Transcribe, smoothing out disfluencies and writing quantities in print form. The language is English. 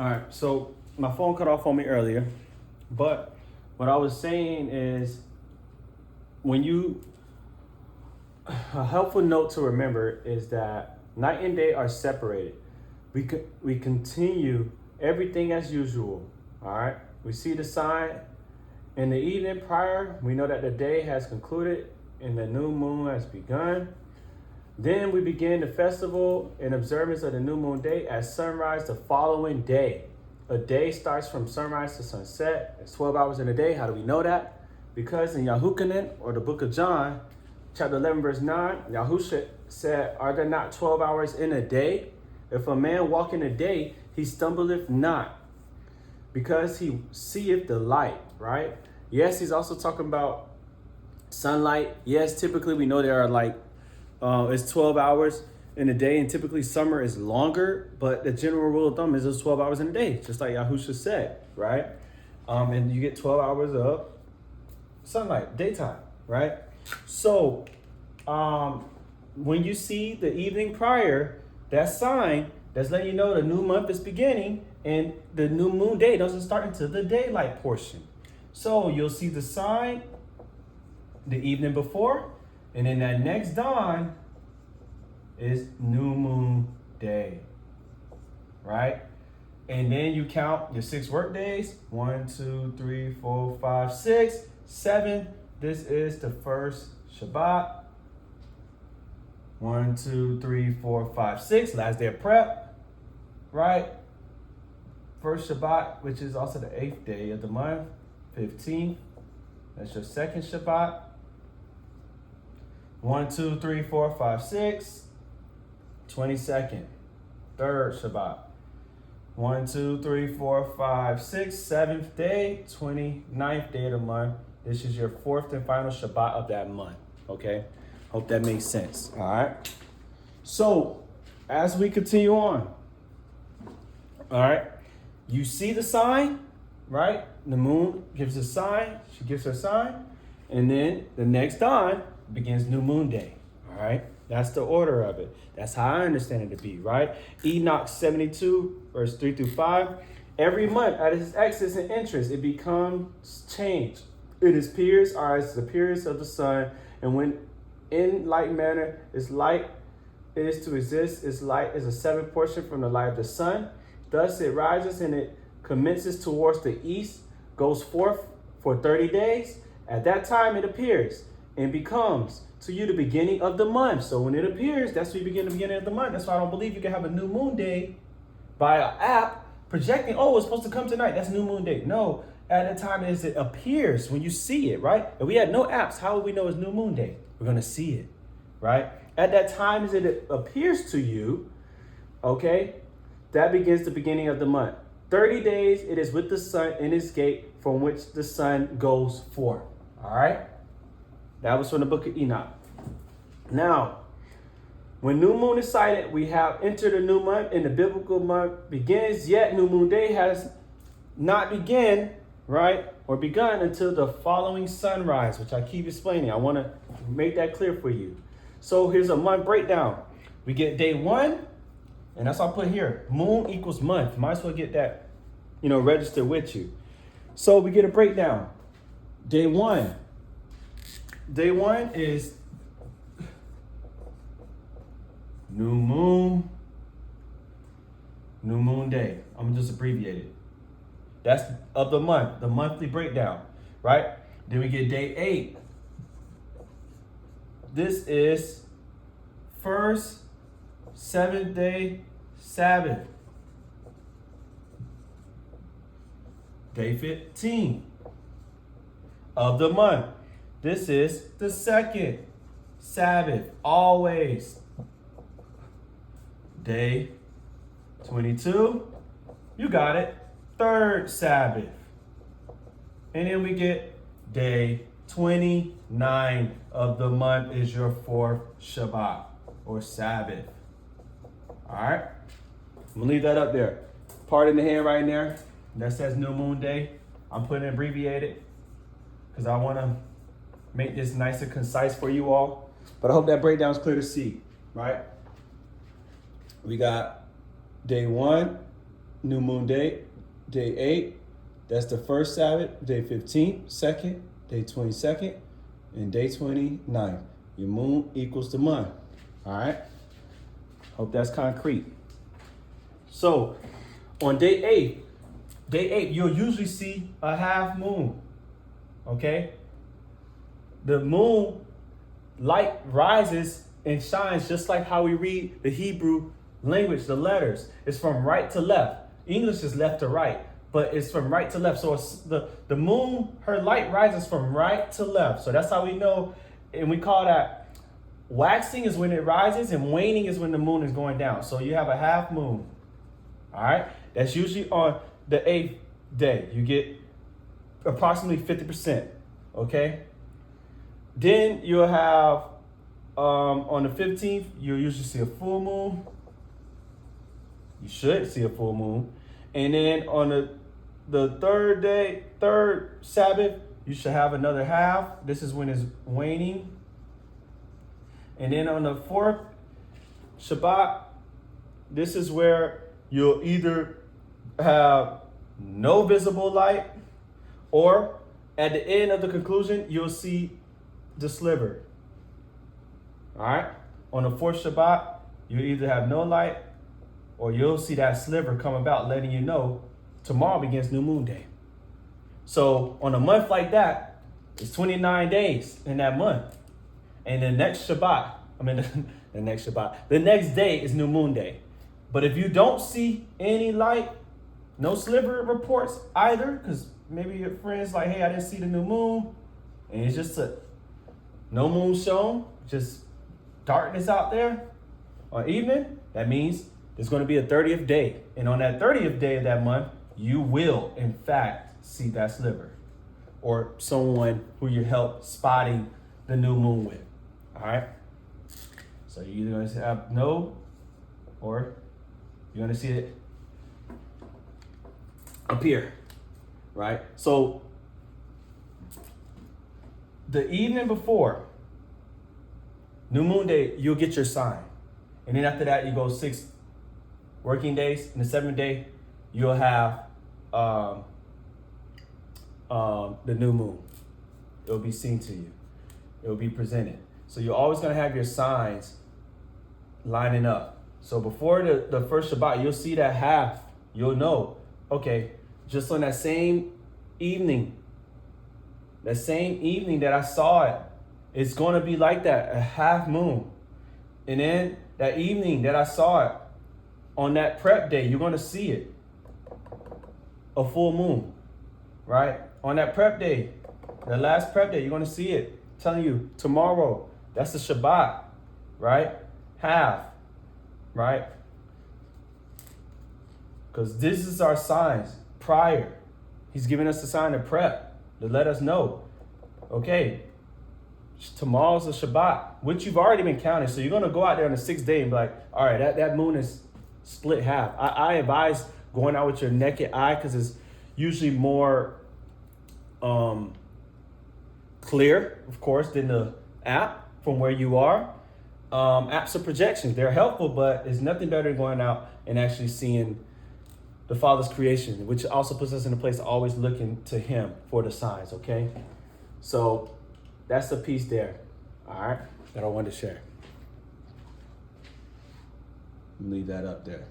All right, so my phone cut off on me earlier, but what I was saying is when you, a helpful note to remember is that night and day are separated. We continue everything as usual. All right, we see the sign in the evening prior. We know that the day has concluded and the new moon has begun. Then we begin the festival and observance of the new moon day at sunrise the following day. A day starts from sunrise to sunset. It's 12 hours in a day. How do we know that? Because in Yahuchanan, or the book of John, chapter 11, verse 9, Yahusha said, are there not 12 hours in a day? If a man walk in a day, he stumbleth not, because he seeth the light, right? Yes, he's also talking about sunlight. Yes, typically we know there are like, it's 12 hours in a day, and typically summer is longer, but the general rule of thumb is it's 12 hours in a day, just like Yahusha said, right? And you get 12 hours of sunlight, daytime, right? So when you see the evening prior, that sign that's letting you know the new month is beginning, and the new moon day doesn't start until the daylight portion. So you'll see the sign the evening before, and then that next dawn is new moon day, right? And then you count your 6 work days. 1, 2, 3, 4, 5, 6, 7. This is the first Shabbat. 1, 2, 3, 4, 5, 6. Last day of prep, right? First Shabbat, which is also the 8th day of the month, 15th. That's your second Shabbat. 1, 2, 3, 4, 5, 6. 22nd, third Shabbat. 1, 2, 3, 4, 5, 6, 7th day, 29th day of the month. This is your 4th and final Shabbat of that month. Okay, hope that makes sense. All right. So as we continue on, all right, you see the sign, right? The moon gives a sign. She gives her sign, and then the next dawn begins new moon day. All right. That's the order of it. That's how I understand it to be, right? Enoch 72, verse 3 through 5. Every month at its exits and entrance, it becomes changed. Its periods are as the periods of the sun, and when in like manner its light is to exist, its light is a seventh portion from the light of the sun. Thus it rises and it commences towards the east, goes forth for 30 days. At that time it appears and becomes to you the beginning of the month. So when it appears, that's when you begin the beginning of the month. That's why I don't believe you can have a new moon day by an app projecting, oh, it's supposed to come tonight. That's new moon day. No, at the time as it appears, when you see it, right? If we had no apps, how would we know it's new moon day? We're going to see it, right? At that time as it appears to you, okay, that begins the beginning of the month. 30 days it is with the sun in its gate from which the sun goes forth, all right? That was from the book of Enoch. Now, when new moon is sighted, we have entered a new month, and the biblical month begins, yet new moon day has not begun, right, or begun until the following sunrise, which I keep explaining. I want to make that clear for you. So here's a month breakdown. We get day 1, and that's what I put here. Moon equals month. Might as well get that, registered with you. So we get a breakdown. Day 1. Day 1 is new moon day. I'm gonna just abbreviate it. That's of the month, the monthly breakdown, right? Then we get day 8. This is first 7th day Sabbath. Day 15 of the month. This is the second Sabbath, always. Day 22, you got it, third Sabbath. And then we get day 29 of the month is your 4th Shabbat or Sabbath. All right, I'm gonna leave that up there. Part in the hand right there, that says new moon day. I'm putting it abbreviated because I wanna make this nice and concise for you all. But I hope that breakdown is clear to see, right? We got day 1, new moon day, day 8. That's the first Sabbath, day 15, second, day 22nd, and day 29. Your moon equals the month. All right. Hope that's concrete. So on day 8, you'll usually see a half moon. Okay. The moon light rises and shines just like how we read the Hebrew language, the letters. It's from right to left. English is left to right, but it's from right to left. So it's the moon, her light rises from right to left. So that's how we know, and we call that waxing is when it rises and waning is when the moon is going down. So you have a half moon. All right. That's usually on the 8th day. You get approximately 50%. Okay. Then you'll have on the 15th, you'll usually see a full moon. You should see a full moon. And then on the third Sabbath, you should have another half. This is when it's waning. And then on the 4th Shabbat, this is where you'll either have no visible light, or at the end of the conclusion, you'll see the sliver. All right. On the 4th Shabbat, you either have no light, or you'll see that sliver come about, letting you know tomorrow begins new moon day. So on a month like that, it's 29 days in that month. And the next Shabbat, the next day is new moon day. But if you don't see any light, no sliver reports either, because maybe your friend's like, hey, I didn't see the new moon. And it's just no moon shown, just darkness out there on evening. That means there's going to be a 30th day. And on that 30th day of that month, you will, in fact, see that sliver, or someone who you help spotting the new moon with. All right. So you're either going to have no, or you're going to see it appear. Right. So the evening before new moon day, you'll get your sign. And then after that, you go 6 working days. And the 7th day, you'll have the new moon. It'll be seen to you. It'll be presented. So you're always going to have your signs lining up. So before the first Shabbat, you'll see that half. You'll know, okay, just on that same evening that I saw it, it's going to be like that, a half moon. And then that evening that I saw it, on that prep day, you're going to see it, a full moon, right? On that prep day, the last prep day, you're going to see it, telling you tomorrow, that's the Shabbat, right? Half, right? Because this is our signs prior. He's giving us the sign of prep to let us know, okay, tomorrow's a Shabbat, which you've already been counting. So you're going to go out there on the 6th day and be like, all right, that moon is split half. I advise going out with your naked eye, because it's usually more clear, of course, than the app from where you are. Apps are projections. They're helpful, but it's nothing better than going out and actually seeing the Father's creation, which also puts us in a place of always looking to Him for the signs, okay? So that's the piece there, all right, that I wanted to share. Leave that up there.